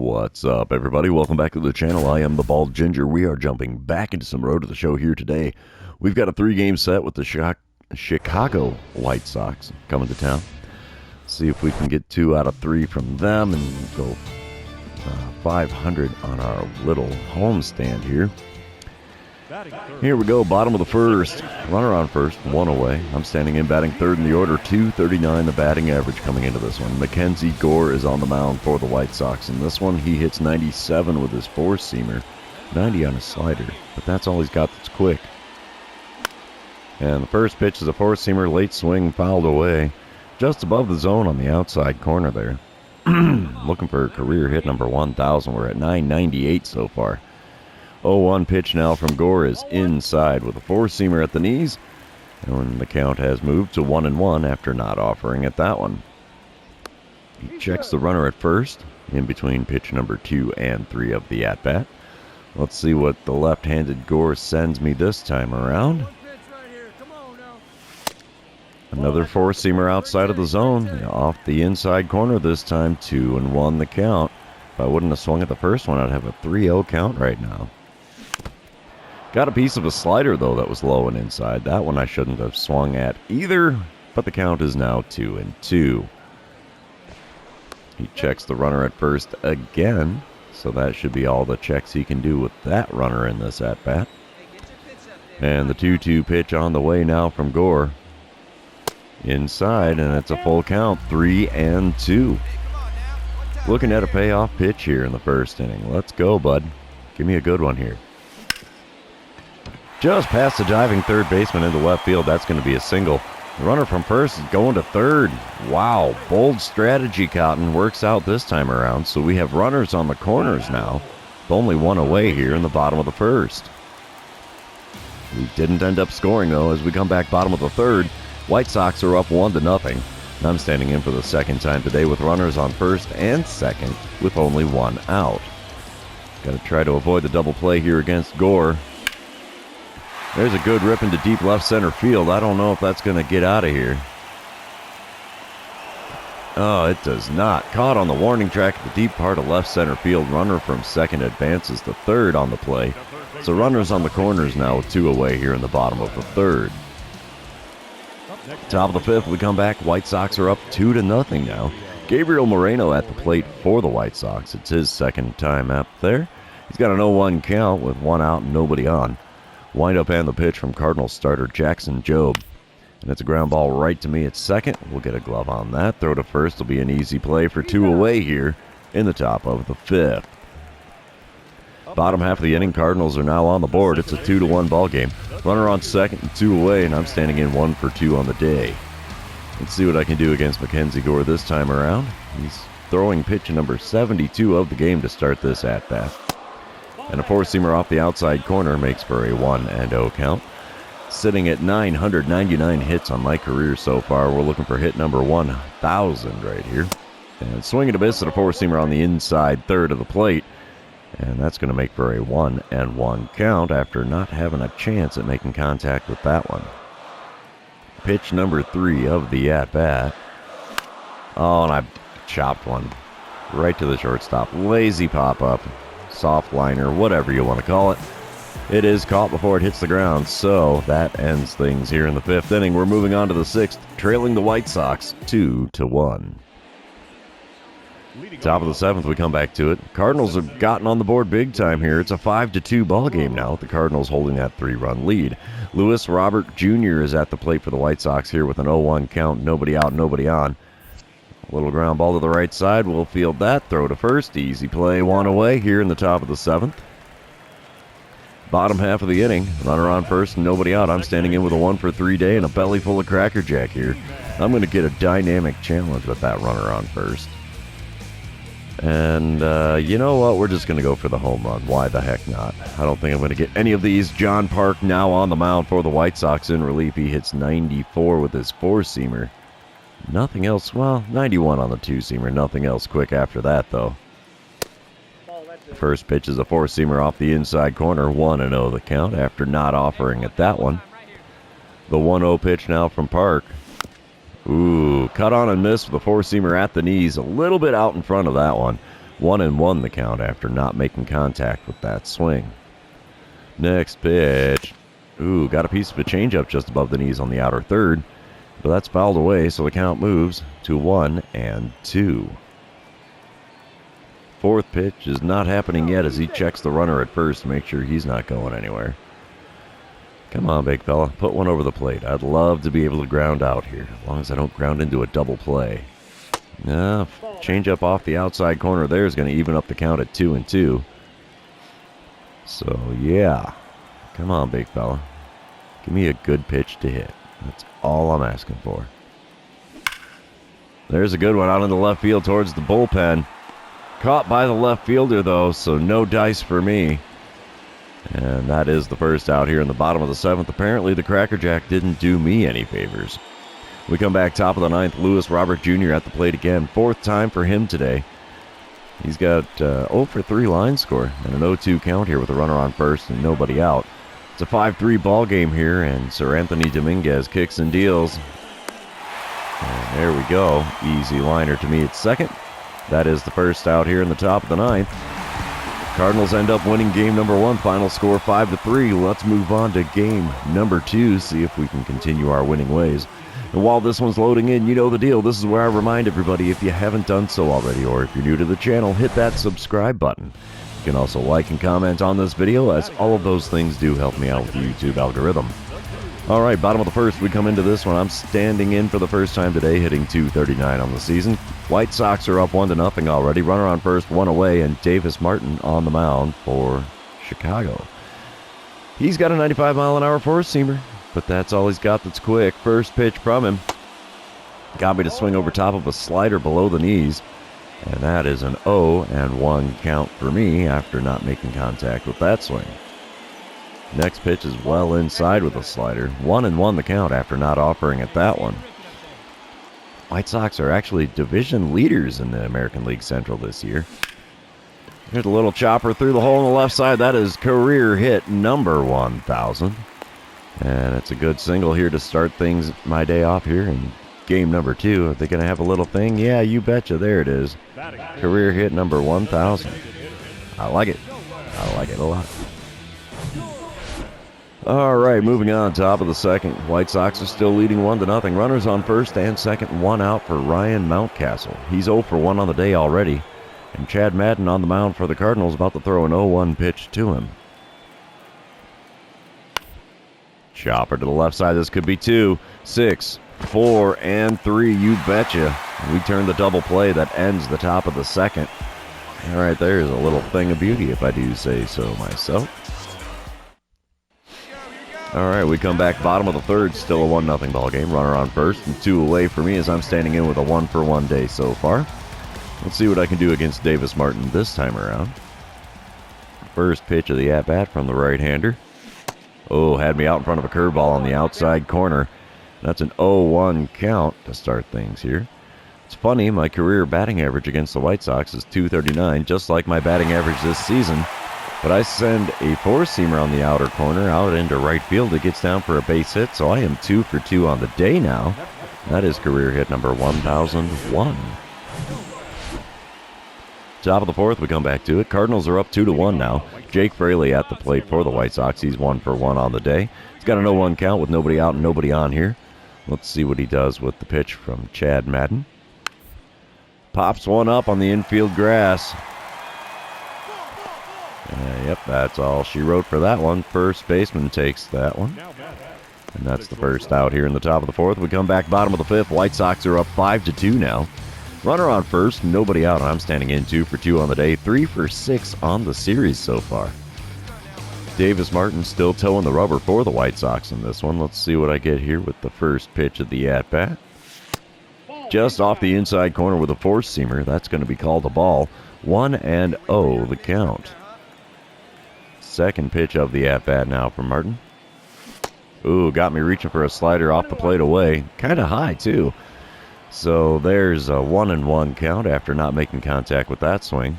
What's up, everybody? Welcome back to the channel. I am the Bald Ginger. We are jumping back into some road to the show here today. We've got a 3-game set with the Chicago White Sox coming to town. See if we can get 2 out of 3 from them and go 500 on our little homestand here. Here we go, bottom of the first. Runner on first, 1 away. I'm standing in batting third in the order, 239 the batting average coming into this one. Mackenzie Gore is on the mound for the White Sox. In this one, he hits 97 with his 4-seamer, 90 on his slider, but that's all he's got that's quick. And the first pitch is a 4-seamer, late swing, fouled away, just above the zone on the outside corner there. Looking for a career hit number 1,000. We're at 998 so far. 0-1 pitch now from Gore is inside with a 4-seamer at the knees. And the count has moved to 1-1 after not offering at that one. He checks the runner at first in between pitch number 2 and 3 of the at-bat. Let's see what the left-handed Gore sends me this time around. Another 4-seamer outside of the zone, off the inside corner this time, 2-1 the count. If I wouldn't have swung at the first one, I'd have a 3-0 count right now. Got a piece of a slider, though, that was low and inside. That one I shouldn't have swung at either, but the count is now 2-2. He checks the runner at first again, so that should be all the checks he can do with that runner in this at-bat. And the 2-2 pitch on the way now from Gore. Inside, and it's a full count, 3-2. Looking at a payoff pitch here in the first inning. Let's go, bud. Give me a good one here. Just past the diving third baseman into left field. That's going to be a single. The runner from first is going to third. Wow, bold strategy, Cotton. Works out this time around. So we have runners on the corners now. With only 1 away here in the bottom of the first. We didn't end up scoring, though, as we come back bottom of the third. White Sox are up 1-0. I'm standing in for the second time today with runners on first and second with only 1 out. Got to try to avoid the double play here against Gore. There's a good rip into deep left center field. I don't know if that's going to get out of here. Oh, it does not. Caught on the warning track at the deep part of left center field. Runner from second advances to third on the play. So runners on the corners now with 2 away here in the bottom of the third. Top of the fifth, we come back. White Sox are up 2-0 now. Gabriel Moreno at the plate for the White Sox. It's his second time up there. He's got an 0-1 count with 1 out and nobody on. Wind-up and the pitch from Cardinals starter Jackson Jobe. And it's a ground ball right to me at second. We'll get a glove on that. Throw to first will be an easy play for 2 away here in the top of the fifth. Bottom half of the inning, Cardinals are now on the board. It's a 2-1 ball game. Runner on second and 2 away, and I'm standing in 1 for 2 on the day. Let's see what I can do against Mackenzie Gore this time around. He's throwing pitch number 72 of the game to start this at-bat. And a 4-seamer off the outside corner makes for a 1-0 count. Sitting at 999 hits on my career so far. We're looking for hit number 1,000 right here. And swinging a miss at a 4-seamer on the inside third of the plate. And that's going to make for a 1-1 count after not having a chance at making contact with that one. Pitch number 3 of the at-bat. Oh, and I chopped one right to the shortstop. Lazy pop-up, soft liner, whatever you want to call it. It is caught before it hits the ground, so that ends things here in the 5th inning. We're moving on to the 6th, trailing the White Sox 2-1. Top of the 7th, we come back to it. Cardinals have gotten on the board big time here. It's a 5-2 ball game now, with the Cardinals holding that 3-run lead. Lewis Robert Jr. is at the plate for the White Sox here with an 0-1 count. Nobody out, nobody on. A little ground ball to the right side. We'll field that. Throw to first. Easy play. 1 away here in the top of the 7th. Bottom half of the inning. Runner on first and nobody out. I'm standing in with a 1 for 3 day and a belly full of Cracker Jack here. I'm going to get a dynamic challenge with that runner on first. And you know what? We're just going to go for the home run. Why the heck not? I don't think I'm going to get any of these. John Park now on the mound for the White Sox in relief. He hits 94 with his 4-seamer. Nothing else. Well, 91 on the 2-seamer. Nothing else quick after that, though. The first pitch is a 4-seamer off the inside corner. 1-0 the count after not offering at that one. The 1-0 pitch now from Park. Ooh, cut on and miss with a 4-seamer at the knees. A little bit out in front of that one. 1-1 the count after not making contact with that swing. Next pitch. Ooh, got a piece of a changeup just above the knees on the outer third, but that's fouled away, so the count moves to 1-2. Fourth pitch is not happening yet as he checks the runner at first to make sure he's not going anywhere. Come on, big fella, put one over the plate. I'd love to be able to ground out here, as long as I don't ground into a double play. Change up off the outside corner there is going to even up the count at 2-2. So, yeah. Come on, big fella. Give me a good pitch to hit. That's all I'm asking for. There's a good one out in the left field towards the bullpen. Caught by the left fielder, though, so no dice for me. And that is the first out here in the bottom of the seventh. Apparently, the Cracker Jack didn't do me any favors. We come back top of the ninth. Lewis Robert Jr. at the plate again. Fourth time for him today. He's got 0 for 3 line score and an 0-2 count here with a runner on first and nobody out. It's a 5-3 ball game here, and Sir Anthony Dominguez kicks and deals. And there we go. Easy liner to me at second. That is the first out here in the top of the ninth. Cardinals end up winning game number 1. Final score 5-3. Let's move on to game number 2. See if we can continue our winning ways. And while this one's loading in, you know the deal. This is where I remind everybody, if you haven't done so already, or if you're new to the channel, hit that subscribe button. You can also like and comment on this video, as all of those things do help me out with the YouTube algorithm. All right, bottom of the first, we come into this one. I'm standing in for the first time today, hitting .239 on the season. White Sox are up 1-0 already. Runner on first, one away, and Davis Martin on the mound for Chicago. He's got a 95-mile-an-hour four-seamer, but that's all he's got that's quick. First pitch from him got me to swing over top of a slider below the knees, and that is an 0-1 count for me after not making contact with that swing. Next pitch is well inside with a slider. 1-1 the count after not offering at that one. White Sox are actually division leaders in the American League Central this year. Here's a little chopper through the hole on the left side. That is career hit number 1,000. And it's a good single here to start things my day off here in game number 2. Are they going to have a little thing? Yeah, you betcha. There it is. Career hit number 1,000. I like it. I like it a lot. All right, moving on. Top of the second. White Sox are still leading 1-0. Runners on first and second. One out for Ryan Mountcastle. He's 0 for 1 on the day already. And Chad Madden on the mound for the Cardinals, about to throw an 0-1 pitch to him. Chopper to the left side. This could be 2, 6, 4, and 3. You betcha. We turn the double play that ends the top of the second. All right, there's a little thing of beauty, if I do say so myself. All right, we come back bottom of the third. Still a 1-0 ball game. Runner on first and 2 away for me as I'm standing in with a 1-for-1 day so far. Let's see what I can do against Davis Martin this time around. First pitch of the at-bat from the right-hander. Oh, had me out in front of a curveball on the outside corner. That's an 0-1 count to start things here. It's funny, my career batting average against the White Sox is .239, just like my batting average this season. But I send a four-seamer on the outer corner out into right field. It gets down for a base hit, so I am 2 for 2 on the day now. That is career hit number 1,001. Top of the fourth, we come back to it. Cardinals are up 2-1 now. Jake Fraley at the plate for the White Sox. He's 1 for 1 on the day. He's got an 0-1 count with nobody out and nobody on here. Let's see what he does with the pitch from Chad Madden. Pops one up on the infield grass. Yep, that's all she wrote for that one. First baseman takes that one. And that's the first out here in the top of the fourth. We come back bottom of the fifth. White Sox are up 5-2 now. Runner on first, nobody out. I'm standing in 2 for 2 on the day. 3 for 6 on the series so far. Davis Martin still towing the rubber for the White Sox in this one. Let's see what I get here with the first pitch of the at-bat. Just off the inside corner with a four-seamer. That's going to be called a ball. 1-0 the count. Second pitch of the at-bat now from Martin. Ooh, got me reaching for a slider off the plate away. Kind of high, too. So there's a 1-1 count after not making contact with that swing.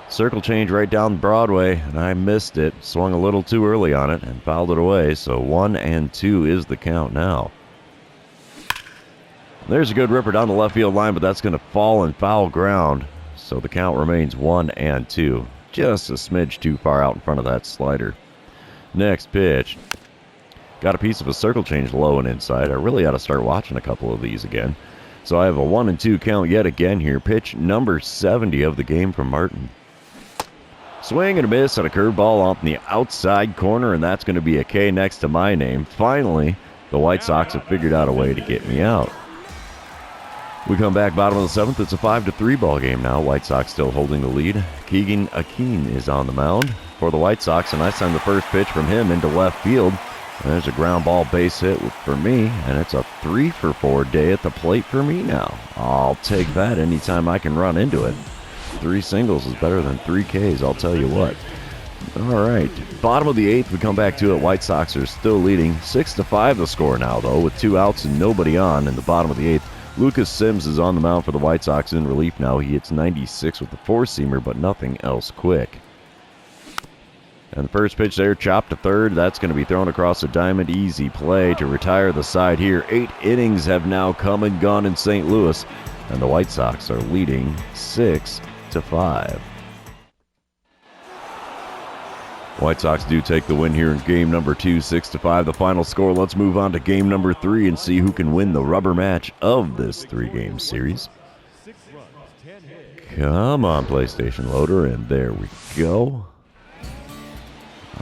Circle change right down Broadway, and I missed it. Swung a little too early on it and fouled it away. So 1-2 is the count now. There's a good ripper down the left field line, but that's going to fall in foul ground. so the count remains 1-2. Just a smidge too far out in front of that slider. Next pitch. Got a piece of a circle change low and inside. I really ought to start watching a couple of these again. So I have a 1-2 count yet again here. Pitch number 70 of the game from Martin. Swing and a miss on a curveball off in the outside corner, and that's going to be a K next to my name. Finally, the White Sox have figured out a way to get me out. We come back bottom of the seventh. It's a 5-3 ball game now. White Sox still holding the lead. Keegan Akin is on the mound for the White Sox, and I send the first pitch from him into left field. And there's a ground ball base hit for me, and it's a 3-for-4 day at the plate for me now. I'll take that anytime I can run into it. 3 singles is better than 3 Ks, I'll tell you what. All right, bottom of the eighth, we come back to it. White Sox are still leading. 6-5 the score now, though, with 2 outs and nobody on in the bottom of the eighth. Lucas Sims is on the mound for the White Sox in relief now. He hits 96 with the 4-seamer, but nothing else quick. And the first pitch there, chopped to third. That's going to be thrown across the diamond. Easy play to retire the side here. 8 innings have now come and gone in St. Louis, and the White Sox are leading 6-5. White Sox do take the win here in game number 2, 6-5. The final score. Let's move on to game number 3 and see who can win the rubber match of this 3-game series. Come on, PlayStation Loader, and there we go.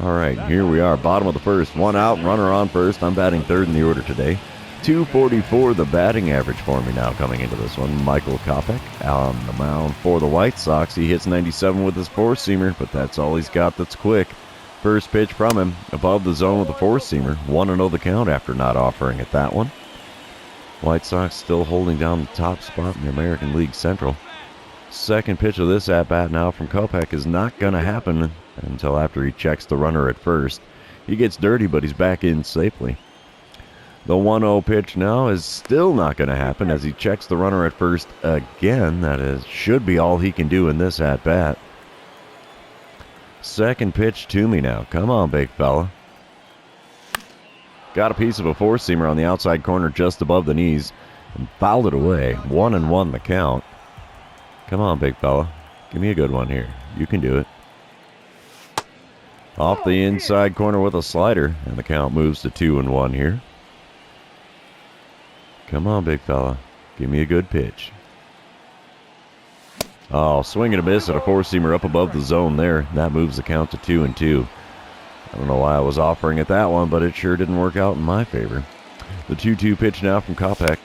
All right, here we are, bottom of the first. 1 out, runner on first. I'm batting third in the order today. 244 the batting average for me now coming into this one. Michael Kopech on the mound for the White Sox. He hits 97 with his 4-seamer, but that's all he's got that's quick. First pitch from him, above the zone with the 4-seamer. 1-0 the count after not offering it that one. White Sox still holding down the top spot in the American League Central. Second pitch of this at-bat now from Kopech is not going to happen until after he checks the runner at first. He gets dirty, but he's back in safely. The 1-0 pitch now is still not going to happen as he checks the runner at first again. That should be all he can do in this at-bat. Second pitch to me now. Come on, big fella. Got a piece of a 4-seamer on the outside corner just above the knees and fouled it away. 1-1 the count. Come on, big fella. Give me a good one here. You can do it. Off the inside corner with a slider, and the count moves to 2-1 here. Come on, big fella. Give me a good pitch. Oh, swing and a miss at a 4-seamer up above the zone there. That moves the count to 2-2. I don't know why I was offering it that one, but it sure didn't work out in my favor. The 2-2 pitch now from Kopech.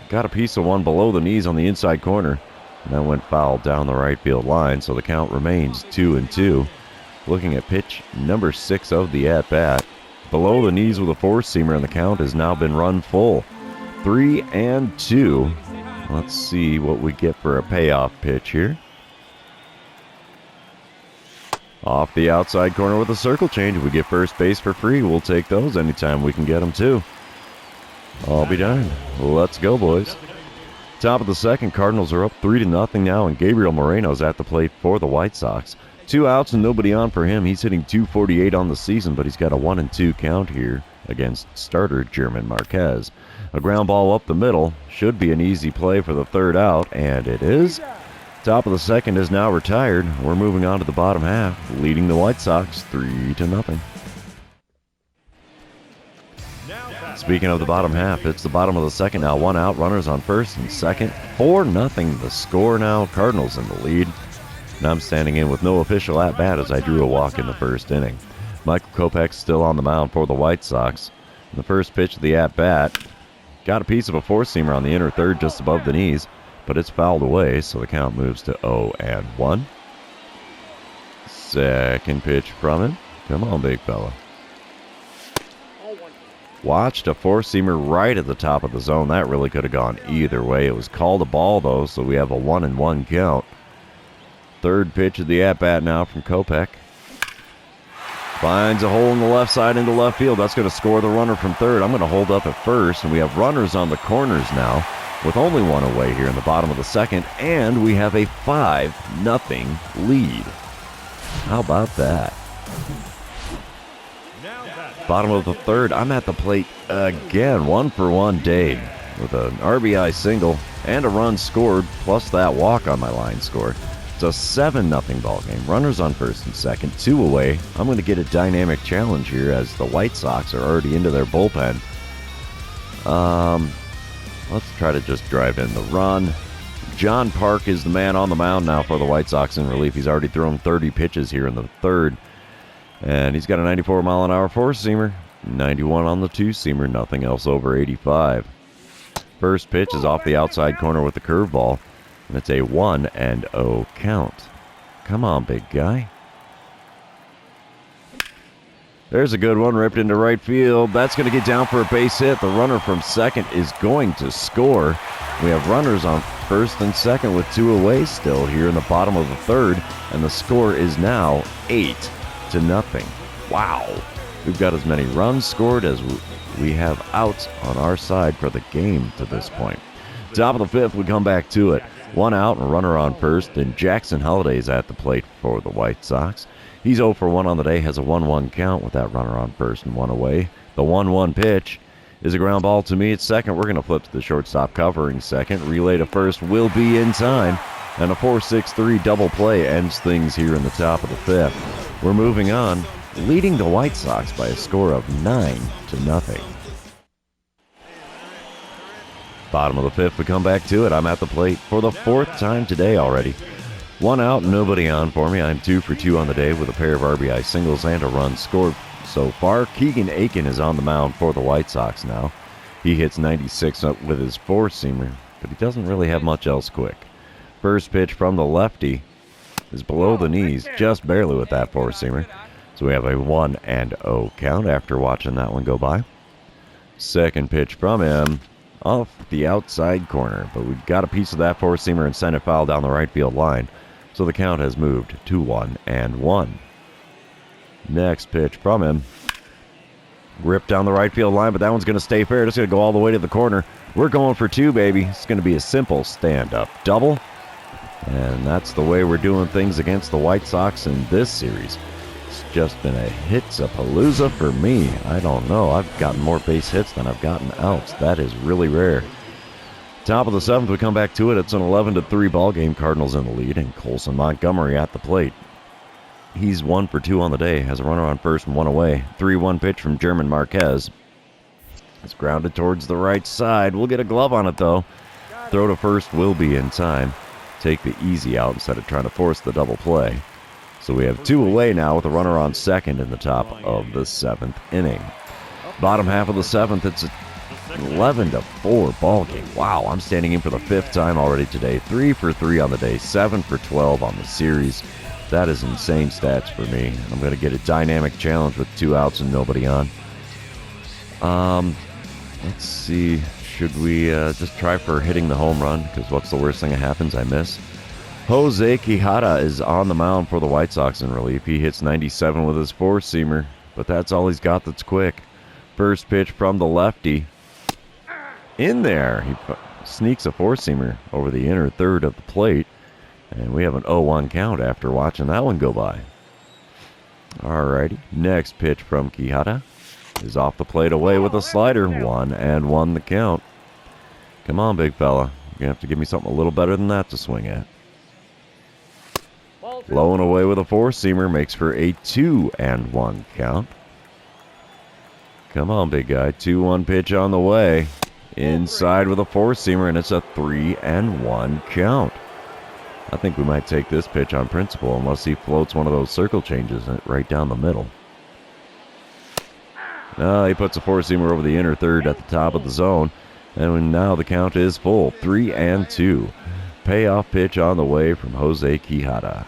Got a piece of one below the knees on the inside corner, and that went foul down the right field line, so the count remains 2-2. Looking at pitch number 6 of the at-bat. Below the knees with a 4-seamer, and the count has now been run full. 3-2. Let's see what we get for a payoff pitch here. Off the outside corner with a circle change. If we get first base for free, we'll take those anytime we can get them too. I'll be darned. Let's go, boys. Top of the second, Cardinals are up 3-0 now, and Gabriel Moreno's at the plate for the White Sox. 2 outs and nobody on for him. He's hitting .248 on the season, but he's got a 1-2 count here against starter German Marquez. A ground ball up the middle. Should be an easy play for the third out, and it is. Top of the second is now retired. We're moving on to the bottom half, leading the White Sox 3-0. Speaking of the bottom half, it's the bottom of the second now. 1 out, runners on first and second. 4-0 the score now. Cardinals in the lead. And I'm standing in with no official at-bat as I drew a walk in the first inning. Michael Kopech still on the mound for the White Sox. In the first pitch of the at-bat, got a piece of a 4-seamer on the inner third just above the knees, but it's fouled away, so the count moves to 0-1. Second pitch from him. Come on, big fella. Watched a 4-seamer right at the top of the zone. That really could have gone either way. It was called a ball, though, so we have a 1-1 count. Third pitch of the at-bat now from Kopech. Finds a hole in the left side into left field. That's going to score the runner from third. I'm going to hold up at first, and we have runners on the corners now with only 1 away here in the bottom of the second, and we have a 5-0 lead. How about that? Bottom of the third, I'm at the plate again. 1-for-1 Dade with an RBI single and a run scored, plus that walk on my line score. It's a 7-0 ball game. Runners on first and second, 2 away. I'm going to get a dynamic challenge here as the White Sox are already into their bullpen. Let's try to just drive in the run. John Park is the man on the mound now for the White Sox in relief. He's already thrown 30 pitches here in the third. And he's got a 94-mile-an-hour four-seamer, 91 on the two-seamer, nothing else over 85. First pitch is off the outside corner with the curveball, and it's a 1-0 count. Come on, big guy. There's a good one, ripped into right field. That's going to get down for a base hit. The runner from second is going to score. We have runners on first and second with 2 away still here in the bottom of the third, and the score is now 8-0. Wow. We've got as many runs scored as we have outs on our side for the game to this point. Top of the fifth, we come back to it. 1 out and a runner on first, and Jackson Holliday's at the plate for the White Sox. He's 0 for 1 on the day, has a 1-1 count with that runner on first and 1 away. The 1-1 pitch is a ground ball to me at second. We're going to flip to the shortstop covering second. Relay to first will be in time. And a 4-6-3 double play ends things here in the top of the fifth. We're moving on, leading the White Sox by a score of 9-0. Bottom of the fifth, we come back to it. I'm at the plate for the 4th time today already. 1 out, nobody on for me. I'm 2 for 2 on the day with a pair of RBI singles and a run scored so far. Keegan Aiken is on the mound for the White Sox now. He hits 96 with his four-seamer, but he doesn't really have much else quick. First pitch from the lefty is below the knees, just barely with that four-seamer. So we have a 1-0 count after watching that one go by. Second pitch from him off the outside corner, but we've got a piece of that four-seamer and sent it foul down the right field line. So the count has moved to 1-1. Next pitch from him. Ripped down the right field line, but that one's going to stay fair. It's going to go all the way to the corner. We're going for 2, baby. It's going to be a simple stand-up double. And that's the way we're doing things against the White Sox in this series. It's just been a hits-a-palooza for me. I don't know. I've gotten more base hits than I've gotten outs. That is really rare. Top of the 7th, we come back to it. It's an 11-3 ball game. Cardinals in the lead, and Colson Montgomery at the plate. He's 1 for 2 on the day, has a runner on first and 1 away. 3-1 pitch from German Marquez. It's grounded towards the right side. We'll get a glove on it, though. Throw to first will be in time. Take the easy out instead of trying to force the double play. So we have 2 away now with a runner on second in the top of the 7th inning. Bottom half of the 7th, it's an 11-4 ball game. Wow, I'm standing in for the 5th time already today. 3 for 3 on the day, 7 for 12 on the series. That is insane stats for me. I'm going to get a dynamic challenge with 2 outs and nobody on. Let's see. Should we just try for hitting the home run? Because what's the worst thing that happens? I miss. Jose Quijada is on the mound for the White Sox in relief. He hits 97 with his four-seamer, but that's all he's got that's quick. First pitch from the lefty. In there. He sneaks a four-seamer over the inner third of the plate. And we have an 0-1 count after watching that one go by. Alrighty. Next pitch from Quijada is off the plate away with a slider. 1-1 the count. Come on, big fella. You're going to have to give me something a little better than that to swing at. Low and away with a four-seamer makes for a 2-1 count. Come on, big guy. 2-1 pitch on the way. Inside with a four-seamer, and it's a 3-1 count. I think we might take this pitch on principle unless he floats one of those circle changes right down the middle. He puts a four-seamer over the inner third at the top of the zone. And now the count is full. 3-2. Payoff pitch on the way from Jose Quijada.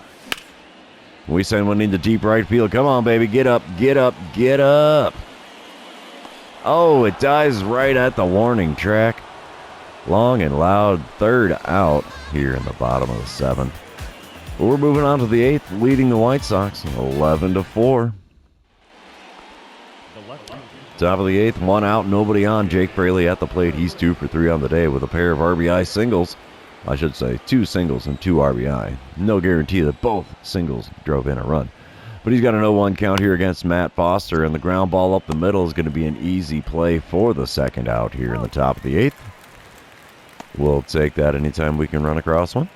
We send one into deep right field. Come on, baby. Get up, get up, get up. Oh, it dies right at the warning track. Long and loud, third out here in the bottom of the 7th. But we're moving on to the 8th, leading the White Sox 11-4. Top of the 8th, 1 out, nobody on. Jake Fraley at the plate. He's 2 for 3 on the day with a pair of RBI singles. I should say 2 singles and 2 RBI. No guarantee that both singles drove in a run. But he's got an 0-1 count here against Matt Foster, and the ground ball up the middle is going to be an easy play for the second out here in the top of the 8th. We'll take that anytime we can run across one.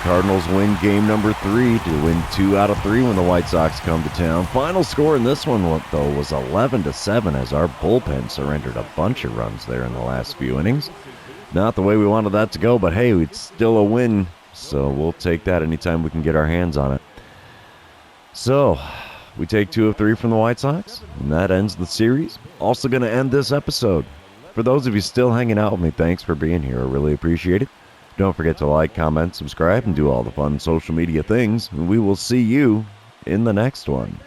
Cardinals win game number 3 to win 2 out of 3 when the White Sox come to town. Final score in this one, though, was 11-7 as our bullpen surrendered a bunch of runs there in the last few innings. Not the way we wanted that to go, but hey, it's still a win, so we'll take that anytime we can get our hands on it. So, we take 2 of 3 from the White Sox, and that ends the series. Also going to end this episode. For those of you still hanging out with me, thanks for being here. I really appreciate it. Don't forget to like, comment, subscribe, and do all the fun social media things. And we will see you in the next one.